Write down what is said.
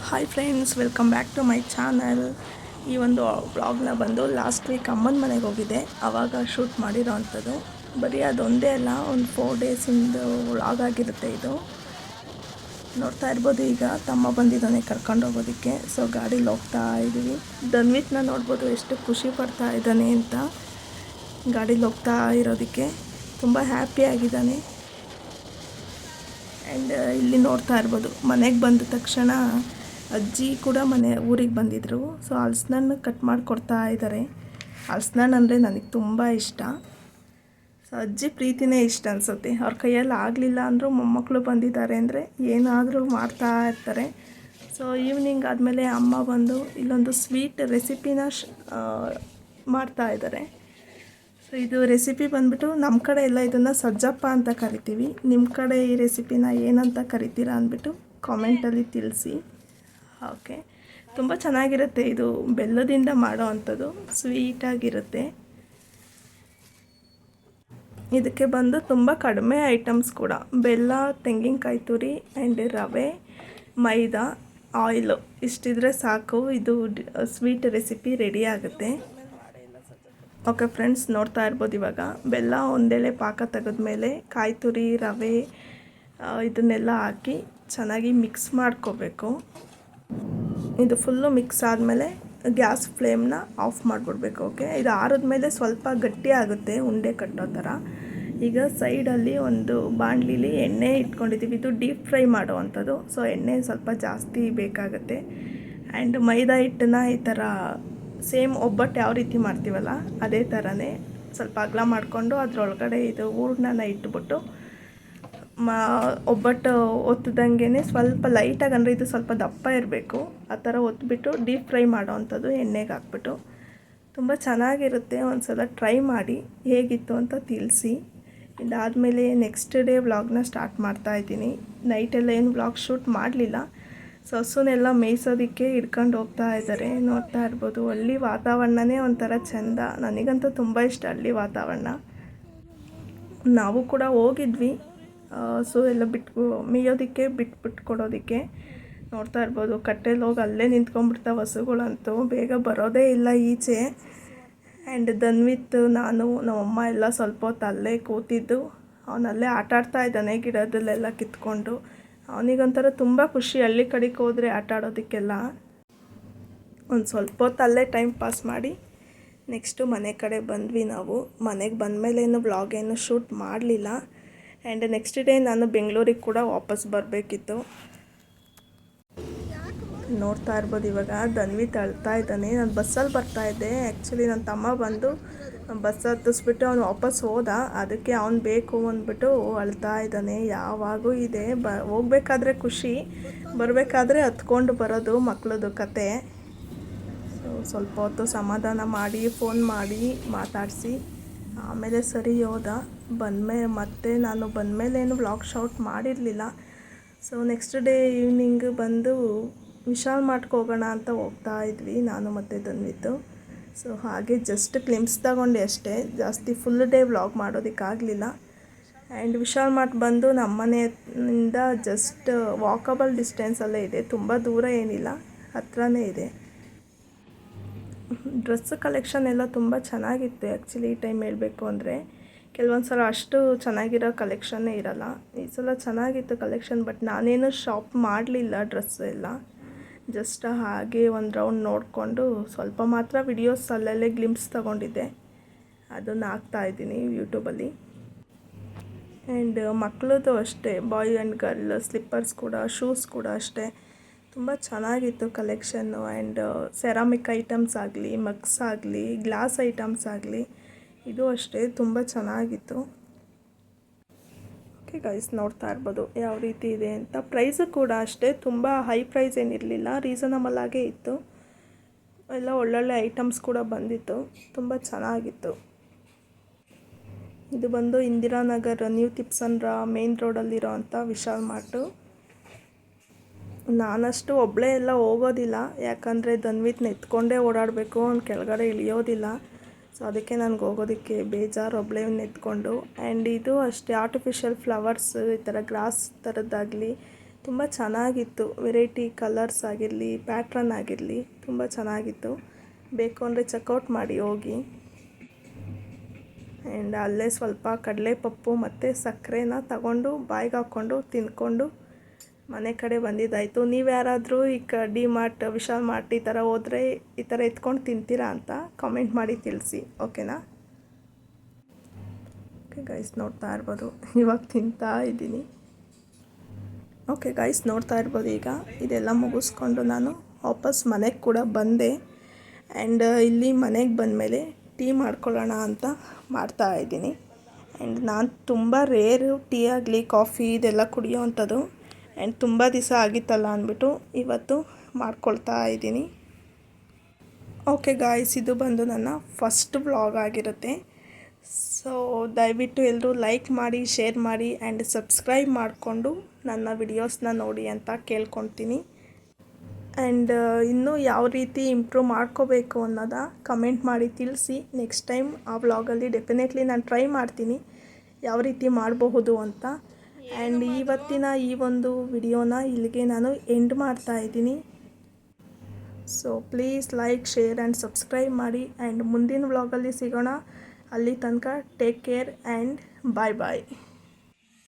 Hi friends, welcome back to my channel. ಈ ಒಂದು ವ್ಲಾಗ್ನ ಬಂದು ಲಾಸ್ಟ್ ವೀಕ್ ಅಮ್ಮನ ಮನೆಗೆ ಹೋಗಿದ್ದೆ, ಆವಾಗ ಶೂಟ್ ಮಾಡಿರೋ ಅಂಥದ್ದು. ಬರೀ ಅದೊಂದೇ ಅಲ್ಲ, ಒಂದು 4 ಡೇಸಿಂದು ವ್ಲಾಗ್ ಆಗಿರುತ್ತೆ ಇದು. ನೋಡ್ತಾ ಇರ್ಬೋದು, ಈಗ ತಮ್ಮ ಬಂದಿದ್ದಾನೆ ಕರ್ಕೊಂಡು ಹೋಗೋದಕ್ಕೆ. ಸೊ ಗಾಡೀಲಿ ಹೋಗ್ತಾ ಇದ್ದೀವಿ. ಧನ್ವಿತ್ನ ನೋಡ್ಬೋದು ಎಷ್ಟು ಖುಷಿ ಪಡ್ತಾ ಇದ್ದಾನೆ ಅಂತ ಗಾಡೀಲಿ ಹೋಗ್ತಾ ಇರೋದಕ್ಕೆ. ತುಂಬ ಹ್ಯಾಪಿ ಆಗಿದ್ದಾನೆ. ಆ್ಯಂಡ್ ಇಲ್ಲಿ ನೋಡ್ತಾ ಇರ್ಬೋದು, ಮನೆಗೆ ಬಂದ ತಕ್ಷಣ ಅಜ್ಜಿ ಕೂಡ ಊರಿಗೆ ಬಂದಿದ್ದರು. ಸೊ ಹಲಸಿನಣ್ಣು ಕಟ್ ಮಾಡಿಕೊಡ್ತಾ ಇದ್ದಾರೆ. ಹಲಸಿನಣ್ಣು ಅಂದರೆ ನನಗೆ ತುಂಬ ಇಷ್ಟ. ಸೊ ಅಜ್ಜಿ ಪ್ರೀತಿನೇ ಇಷ್ಟ ಅನಿಸುತ್ತೆ. ಅವ್ರ ಕೈಯಲ್ಲಿ ಆಗಲಿಲ್ಲ ಅಂದರೂ ಮೊಮ್ಮಕ್ಕಳು ಬಂದಿದ್ದಾರೆ ಅಂದರೆ ಏನಾದರೂ ಮಾಡ್ತಾ ಇರ್ತಾರೆ. ಸೊ ಈವ್ನಿಂಗ್ ಆದಮೇಲೆ ಅಮ್ಮ ಬಂದು ಇಲ್ಲೊಂದು ಸ್ವೀಟ್ ರೆಸಿಪಿನ ಮಾಡ್ತಾ ಇದ್ದಾರೆ. ಸೊ ಇದು ರೆಸಿಪಿ ಬಂದುಬಿಟ್ಟು ನಮ್ಮ ಕಡೆ ಎಲ್ಲ ಇದನ್ನು ಸಜ್ಜಪ್ಪ ಅಂತ ಕರಿತೀವಿ. ನಿಮ್ಮ ಕಡೆ ಈ ರೆಸಿಪಿನ ಏನಂತ ಕರಿತೀರಾ ಅಂದ್ಬಿಟ್ಟು ಕಾಮೆಂಟಲ್ಲಿ ತಿಳಿಸಿ. ಓಕೆ, ತುಂಬ ಚೆನ್ನಾಗಿರುತ್ತೆ. ಇದು ಬೆಲ್ಲದಿಂದ ಮಾಡೋ ಅಂಥದ್ದು, ಸ್ವೀಟಾಗಿರುತ್ತೆ. ಇದಕ್ಕೆ ಬಂದು ತುಂಬ ಕಡಿಮೆ ಐಟಮ್ಸ್ ಕೂಡ, ಬೆಲ್ಲ, ತೆಂಗಿನಕಾಯಿ ತುರಿ ಆ್ಯಂಡ್ ರವೆ, ಮೈದಾ, ಆಯಿಲು ಇಷ್ಟಿದ್ರೆ ಸಾಕು. ಇದು ಸ್ವೀಟ್ ರೆಸಿಪಿ ರೆಡಿ ಆಗುತ್ತೆ. ಓಕೆ ಫ್ರೆಂಡ್ಸ್, ನೋಡ್ತಾ ಇರ್ಬೋದು, ಇವಾಗ ಬೆಲ್ಲ ಒಂದೆಳೆ ಪಾಕ ತೆಗೆದ್ಮೇಲೆ ಕಾಯಿ ತುರಿ, ರವೆ ಇದನ್ನೆಲ್ಲ ಹಾಕಿ ಚೆನ್ನಾಗಿ ಮಿಕ್ಸ್ ಮಾಡ್ಕೋಬೇಕು. ಇದು ಫುಲ್ಲು ಮಿಕ್ಸ್ ಆದಮೇಲೆ ಗ್ಯಾಸ್ ಫ್ಲೇಮ್ನ ಆಫ್ ಮಾಡಿಬಿಡ್ಬೇಕು. ಓಕೆ, ಇದು ಆರಿದ್ಮೇಲೆ ಸ್ವಲ್ಪ ಗಟ್ಟಿ ಆಗುತ್ತೆ, ಉಂಡೆ ಕಟ್ಟೋ ಥರ. ಈಗ ಸೈಡಲ್ಲಿ ಒಂದು ಬಾಣಲಿಲಿ ಎಣ್ಣೆ ಇಟ್ಕೊಂಡಿದ್ದೀವಿ. ಇದು ಡೀಪ್ ಫ್ರೈ ಮಾಡೋ ಅಂಥದ್ದು. ಸೊ ಎಣ್ಣೆ ಸ್ವಲ್ಪ ಜಾಸ್ತಿ ಬೇಕಾಗುತ್ತೆ. ಆ್ಯಂಡ್ ಮೈದಾ ಹಿಟ್ಟನ್ನ ಈ ಥರ ಸೇಮ್ ಒಬ್ಬಟ್ಟು ಯಾವ ರೀತಿ ಮಾಡ್ತೀವಲ್ಲ ಅದೇ ಥರನೇ ಸ್ವಲ್ಪ ಅಗಲ ಮಾಡಿಕೊಂಡು ಅದರೊಳಗಡೆ ಇದು ಹೂರ್ಣನ ಇಟ್ಬಿಟ್ಟು ಒಬ್ಬಟ್ಟು ಒತ್ತದಂಗೆ ಸ್ವಲ್ಪ ಲೈಟಾಗಿ, ಅಂದರೆ ಇದು ಸ್ವಲ್ಪ ದಪ್ಪ ಇರಬೇಕು, ಆ ಥರ ಒತ್ತಿಬಿಟ್ಟು ಡೀಪ್ ಫ್ರೈ ಮಾಡೋ ಅಂಥದ್ದು ಎಣ್ಣೆಗೆ ಹಾಕ್ಬಿಟ್ಟು. ತುಂಬ ಚೆನ್ನಾಗಿರುತ್ತೆ. ಒಂದು ಸಲ ಟ್ರೈ ಮಾಡಿ ಹೇಗಿತ್ತು ಅಂತ ತಿಳಿಸಿ. ಇದಾದಮೇಲೆ ನೆಕ್ಸ್ಟ್ ಡೇ ವ್ಲಾಗ್ನ ಸ್ಟಾರ್ಟ್ ಮಾಡ್ತಾಯಿದ್ದೀನಿ. ನೈಟೆಲ್ಲ ಏನು ವ್ಲಾಗ್ ಶೂಟ್ ಮಾಡಲಿಲ್ಲ. ಸೊ ಹಸುನೆಲ್ಲ ಮೇಯ್ಸೋದಕ್ಕೆ ಹಿಡ್ಕೊಂಡು ಹೋಗ್ತಾ ಇದ್ದಾರೆ. ನೋಡ್ತಾ ಇರ್ಬೋದು, ಹಳ್ಳಿ ವಾತಾವರಣನೇ ಒಂಥರ ಚೆಂದ. ನನಗಂತೂ ತುಂಬ ಇಷ್ಟ ಹಳ್ಳಿ ವಾತಾವರಣ. ನಾವು ಕೂಡ ಹೋಗಿದ್ವಿ ಹಸು ಎಲ್ಲ ಮೇಯೋದಕ್ಕೆ ಬಿಟ್ಬಿಟ್ಟು ಕೊಡೋದಕ್ಕೆ. ನೋಡ್ತಾ ಇರ್ಬೋದು, ಕಟ್ಟೆಲ್ಲಿ ಹೋಗಿ ಅಲ್ಲೇ ನಿಂತ್ಕೊಂಡ್ಬಿಡ್ತಾವೆ ಹಸುಗಳಂತೂ, ಬೇಗ ಬರೋದೇ ಇಲ್ಲ ಈಚೆ. ಆ್ಯಂಡ್ ಧನ್ವಿತ್, ನಾನು, ನಮ್ಮಮ್ಮ ಎಲ್ಲ ಸ್ವಲ್ಪ ಹೊತ್ತು ಅಲ್ಲೇ ಕೂತಿದ್ದು. ಅವನಲ್ಲೇ ಆಟಾಡ್ತಾ ಇದ್ದಾನೆ ಗಿಡದಲ್ಲೆಲ್ಲ ಕಿತ್ಕೊಂಡು. ಅವನಿಗೊಂಥರ ತುಂಬ ಖುಷಿ ಹಳ್ಳಿ ಕಡೆಗೆ ಹೋದರೆ ಆಟ ಆಡೋದಕ್ಕೆಲ್ಲ. ಒಂದು ಸ್ವಲ್ಪ ಹೊತ್ತು ಅಲ್ಲೇ ಟೈಮ್ ಪಾಸ್ ಮಾಡಿ ನೆಕ್ಸ್ಟು ಮನೆ ಕಡೆ ಬಂದ್ವಿ ನಾವು. ಮನೆಗೆ ಬಂದಮೇಲೇನು ವ್ಲಾಗ್ ಏನು ಶೂಟ್ ಮಾಡಲಿಲ್ಲ. ಆ್ಯಂಡ್ ನೆಕ್ಸ್ಟ್ ಡೇ ನಾನು ಬೆಂಗಳೂರಿಗೆ ಕೂಡ ವಾಪಸ್ ಬರಬೇಕಿತ್ತು. ನೋಡ್ತಾ ಇರ್ಬೋದು, ಇವಾಗ ಧನ್ವಿತ್ ಅಳ್ತಾ ಇದ್ದಾನೆ. ನಾನು ಬಸ್ಸಲ್ಲಿ ಬರ್ತಾಯಿದ್ದೆ. ಆ್ಯಕ್ಚುಲಿ ನನ್ನ ತಮ್ಮ ಬಂದು ಬಸ್ ಹತ್ತಿಸ್ಬಿಟ್ಟು ಅವನು ವಾಪಸ್ ಹೋದ. ಅದಕ್ಕೆ ಅವ್ನು ಬೇಕು ಅಂದ್ಬಿಟ್ಟು ಅಳ್ತಾ ಇದ್ದಾನೆ. ಯಾವಾಗೂ ಇದೆ, ಹೋಗ್ಬೇಕಾದ್ರೆ ಖುಷಿ, ಬರಬೇಕಾದ್ರೆ ಹತ್ಕೊಂಡು ಬರೋದು ಮಕ್ಕಳದು ಕತೆ. ಸ್ವಲ್ಪ ಹೊತ್ತು ಸಮಾಧಾನ ಮಾಡಿ ಫೋನ್ ಮಾಡಿ ಮಾತಾಡಿಸಿ ಆಮೇಲೆ ಸರಿ ಹೋದ. ಮತ್ತೆ ನಾನು ಬಂದಮೇಲೇನು ವ್ಲಾಗ್ ಶೂಟ್ ಮಾಡಿರಲಿಲ್ಲ. ಸೊ ನೆಕ್ಸ್ಟ್ ಡೇ ಈವ್ನಿಂಗ್ ಬಂದು ವಿಶಾಲ್ ಮಾರ್ಟ್ಗೆ ಹೋಗೋಣ ಅಂತ ಹೋಗ್ತಾ ಇದ್ವಿ ನಾನು ಮತ್ತು ಧನ್ವಿತ್ತು. ಸೊ ಹಾಗೆ ಜಸ್ಟ್ ಕ್ಲಿಮ್ಸ್ ತಗೊಂಡೆ ಅಷ್ಟೇ, ಜಾಸ್ತಿ ಫುಲ್ ಡೇ ವ್ಲಾಗ್ ಮಾಡೋದಕ್ಕಾಗಲಿಲ್ಲ. ಆ್ಯಂಡ್ ವಿಶಾಲ್ ಮಾರ್ಟ್ ಬಂದು ನಮ್ಮ ಮನೆಯಿಂದ ಜಸ್ಟ್ ವಾಕಬಲ್ ಡಿಸ್ಟೆನ್ಸಲ್ಲೇ ಇದೆ, ತುಂಬ ದೂರ ಏನಿಲ್ಲ, ಹತ್ರನೇ ಇದೆ. ಡ್ರೆಸ್ ಕಲೆಕ್ಷನ್ ಎಲ್ಲ ತುಂಬ ಚೆನ್ನಾಗಿತ್ತು. ಆ್ಯಕ್ಚುಲಿ ಈ ಟೈಮ್ ಹೇಳಬೇಕು ಅಂದರೆ ಕೆಲವೊಂದು ಸಲ ಅಷ್ಟು ಚೆನ್ನಾಗಿರೋ ಕಲೆಕ್ಷನ್ನೇ ಇರೋಲ್ಲ. ಈ ಸಲ ಚೆನ್ನಾಗಿತ್ತು ಕಲೆಕ್ಷನ್, ಬಟ್ ನಾನೇನು ಶಾಪ್ ಮಾಡಲಿಲ್ಲ. ಡ್ರೆಸ್ ಎಲ್ಲ ಜಸ್ಟ್ ಹಾಗೆ ಒಂದು ರೌಂಡ್ ನೋಡಿಕೊಂಡು ಸ್ವಲ್ಪ ಮಾತ್ರ ವಿಡಿಯೋಸ್ ಅಲ್ಲಲ್ಲೇ ಗ್ಲಿಮ್ಸ್ ತೊಗೊಂಡಿದ್ದೆ, ಅದನ್ನು ಹಾಕ್ತಾಯಿದ್ದೀನಿ ಯೂಟ್ಯೂಬಲ್ಲಿ. ಆ್ಯಂಡ್ ಮಕ್ಕಳದು ಅಷ್ಟೇ, ಬಾಯ್ ಆ್ಯಂಡ್ ಗರ್ಲ್ ಸ್ಲಿಪ್ಪರ್ಸ್ ಕೂಡ, ಶೂಸ್ ಕೂಡ ಅಷ್ಟೇ ತುಂಬ ಚೆನ್ನಾಗಿತ್ತು ಕಲೆಕ್ಷನ್ನು. ಆ್ಯಂಡ್ ಸೆರಾಮಿಕ್ ಐಟಮ್ಸ್ ಆಗಲಿ, ಮಗ್ಸ್ ಆಗಲಿ, ಗ್ಲಾಸ್ ಐಟಮ್ಸ್ ಆಗಲಿ, ಇದು ಅಷ್ಟೇ ತುಂಬ ಚೆನ್ನಾಗಿತ್ತು. ಓಕೆ ಗೈಸ್, ನೋಡ್ತಾ ಇರ್ಬೋದು ಯಾವ ರೀತಿ ಇದೆ ಅಂತ. ಪ್ರೈಸು ಕೂಡ ಅಷ್ಟೇ, ತುಂಬ ಹೈ ಪ್ರೈಸ್ ಏನಿರಲಿಲ್ಲ, ರೀಸನಬಲ್ ಆಗೇ ಇತ್ತು. ಎಲ್ಲ ಒಳ್ಳೊಳ್ಳೆ ಐಟಮ್ಸ್ ಕೂಡ ಬಂದಿತ್ತು, ತುಂಬ ಚೆನ್ನಾಗಿತ್ತು. ಇದು ಬಂದು ಇಂದಿರಾನಗರ್ ನ್ಯೂ ತಿಪ್ಸಂದ್ರ ಮೇನ್ ರೋಡಲ್ಲಿರೋ ಅಂಥ ವಿಶಾಲ್ ಮಾರ್ಟು. ನಾನಷ್ಟು ಒಬ್ಬಳೇ ಎಲ್ಲ ಹೋಗೋದಿಲ್ಲ, ಯಾಕಂದರೆ ಧನ್ವಿತ್ನ ಎತ್ಕೊಂಡೇ ಓಡಾಡಬೇಕು, ಅವ್ನು ಕೆಳಗಡೆ ಇಳಿಯೋದಿಲ್ಲ. ಸೊ ಅದಕ್ಕೆ ನನಗೆ ಹೋಗೋದಕ್ಕೆ ಬೇಜಾರು ಒಬ್ಬಳೇ ಎತ್ಕೊಂಡು. ಆ್ಯಂಡ್ ಇದು ಅಷ್ಟೇ, ಆರ್ಟಿಫಿಷಿಯಲ್ ಫ್ಲವರ್ಸ್, ಈ ಥರ ಗ್ರಾಸ್ ಥರದ್ದಾಗಲಿ ತುಂಬ ಚೆನ್ನಾಗಿತ್ತು. ವೆರೈಟಿ ಕಲರ್ಸ್ ಆಗಿರಲಿ, ಪ್ಯಾಟ್ರನ್ ಆಗಿರಲಿ ತುಂಬ ಚೆನ್ನಾಗಿತ್ತು. ಬೇಕು ಅಂದರೆ ಚೆಕ್ಔಟ್ ಮಾಡಿ ಹೋಗಿ. ಆ್ಯಂಡ್ ಅಲ್ಲೇ ಸ್ವಲ್ಪ ಕಡಲೆಪಪ್ಪು ಮತ್ತು ಸಕ್ಕರೆನ ತಗೊಂಡು ಬಾಯಿಗೆ ಹಾಕ್ಕೊಂಡು ತಿಂದ್ಕೊಂಡು ಮನೆ ಕಡೆ ಬಂದಿದ್ದಾಯಿತು. ನೀವು ಯಾರಾದರೂ ಈಗ ಡಿ ಮಾರ್ಟ್, ವಿಶಾಲ್ ಮಾರ್ಟ್ ಈ ಥರ ಹೋದರೆ ಈ ಥರ ಎತ್ಕೊಂಡು ತಿಂತೀರಾ ಅಂತ ಕಾಮೆಂಟ್ ಮಾಡಿ ತಿಳಿಸಿ, ಓಕೆನಾ? ಓಕೆ ಗೈಸ್, ನೋಡ್ತಾ ಇರ್ಬೋದು ಇವಾಗ ತಿಂತಾ ಇದ್ದೀನಿ. ಓಕೆ ಗೈಸ್, ನೋಡ್ತಾ ಇರ್ಬೋದು ಈಗ ಇದೆಲ್ಲ ಮುಗಿಸ್ಕೊಂಡು ನಾನು ವಾಪಸ್ ಮನೆಗೆ ಕೂಡ ಬಂದೆ. ಆ್ಯಂಡ್ ಇಲ್ಲಿ ಮನೆಗೆ ಬಂದಮೇಲೆ ಟೀ ಮಾಡ್ಕೊಳ್ಳೋಣ ಅಂತ ಮಾಡ್ತಾಯಿದ್ದೀನಿ. ಆ್ಯಂಡ್ ನಾನು ತುಂಬ ರೇರು ಟೀ ಆಗಲಿ ಕಾಫಿ ಇದೆಲ್ಲ ಕುಡಿಯೋ ಅಂಥದ್ದು. ಆ್ಯಂಡ್ ತುಂಬ ದಿವಸ ಆಗಿತ್ತಲ್ಲ ಅಂದ್ಬಿಟ್ಟು ಇವತ್ತು ಮಾಡ್ಕೊಳ್ತಾ ಇದ್ದೀನಿ. ಓಕೆ ಗಾಯ್ಸ್, ಇದು ಬಂದು ನನ್ನ ಫಸ್ಟ್ ವ್ಲಾಗ್ ಆಗಿರುತ್ತೆ. ಸೊ ದಯವಿಟ್ಟು ಎಲ್ಲರೂ ಲೈಕ್ ಮಾಡಿ, ಶೇರ್ ಮಾಡಿ ಆ್ಯಂಡ್ ಸಬ್ಸ್ಕ್ರೈಬ್ ಮಾಡಿಕೊಂಡು ನನ್ನ ವಿಡಿಯೋಸ್ನ ನೋಡಿ ಅಂತ ಕೇಳ್ಕೊತೀನಿ. ಆ್ಯಂಡ್ ಇನ್ನೂ ಯಾವ ರೀತಿ ಇಂಪ್ರೂವ್ ಮಾಡ್ಕೋಬೇಕು ಅನ್ನೋದ ಕಮೆಂಟ್ ಮಾಡಿ ತಿಳಿಸಿ. ನೆಕ್ಸ್ಟ್ ಟೈಮ್ ಆ ವ್ಲಾಗಲ್ಲಿ ಡೆಫಿನೆಟ್ಲಿ ನಾನು ಟ್ರೈ ಮಾಡ್ತೀನಿ ಯಾವ ರೀತಿ ಮಾಡಬಹುದು ಅಂತ. ಆ್ಯಂಡ್ ಇವತ್ತಿನ ಈ ಒಂದು ವಿಡಿಯೋನ ಇಲ್ಲಿಗೆ ನಾನು ಎಂಡ್ ಮಾಡ್ತಾ ಇದ್ದೀನಿ. So please like, share and subscribe ಮಾಡಿ. ಆ್ಯಂಡ್ ಮುಂದಿನ ವ್ಲಾಗಲ್ಲಿ ಸಿಗೋಣ. ಅಲ್ಲಿ ತನಕ take care and bye bye.